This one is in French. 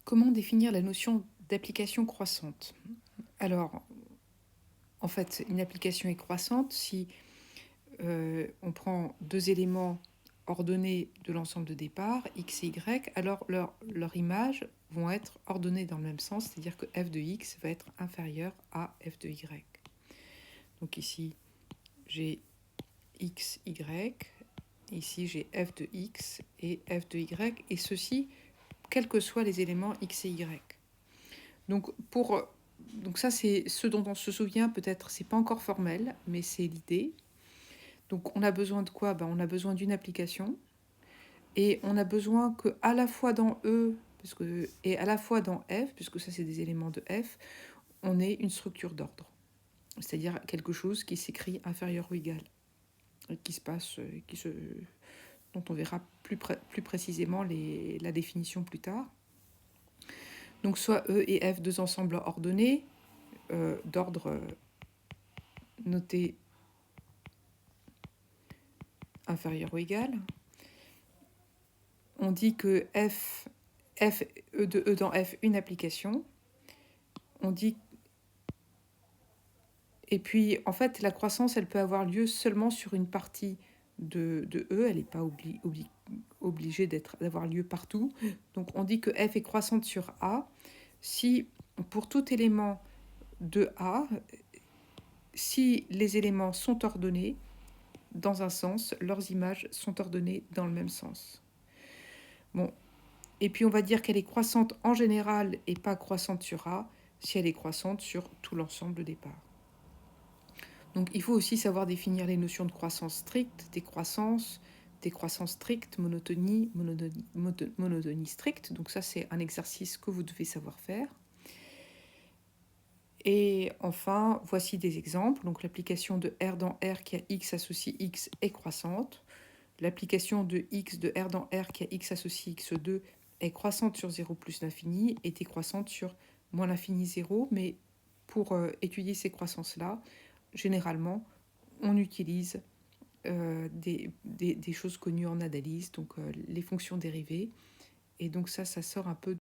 Comment définir la notion d'application croissante? Alors, en fait, une application est croissante si on prend deux éléments ordonnés de l'ensemble de départ, x et y, alors leur image vont être ordonnées dans le même sens, c'est-à-dire que f de x va être inférieur à f de y. Donc ici, j'ai x, y, ici j'ai f de x et f de y, et ceci, quels que soient les éléments x et y. Donc, donc ça, c'est ce dont on se souvient peut-être, c'est pas encore formel, mais c'est l'idée. Donc on a besoin de quoi? On a besoin d'une application, et on a besoin que à la fois dans E et à la fois dans F, puisque ça c'est des éléments de F, on ait une structure d'ordre, c'est-à-dire quelque chose qui s'écrit inférieur ou égal, qui se passe, dont on verra plus précisément la définition plus tard. Donc soit E et F, deux ensembles ordonnés, d'ordre noté inférieur ou égal. On dit que F de E dans F, une application. On dit... Et puis, en fait, la croissance, elle peut avoir lieu seulement sur une partie de E. Elle n'est pas obligée d'avoir lieu partout. Donc, on dit que F est croissante sur A si, pour tout élément de A, si les éléments sont ordonnés dans un sens, leurs images sont ordonnées dans le même sens. Bon, et puis on va dire qu'elle est croissante en général et pas croissante sur A si elle est croissante sur tout l'ensemble de départ. Donc il faut aussi savoir définir les notions de croissance stricte, décroissance stricte, monotonie stricte. Donc ça, c'est un exercice que vous devez savoir faire. Et enfin, voici des exemples. Donc l'application de R dans R qui a X associe X est croissante. L'application de X de R dans R qui a X associe X2 est croissante sur 0 plus l'infini et décroissante sur moins l'infini 0. Mais pour étudier ces croissances-là, généralement, on utilise des choses connues en analyse, donc les fonctions dérivées. Et donc ça sort un peu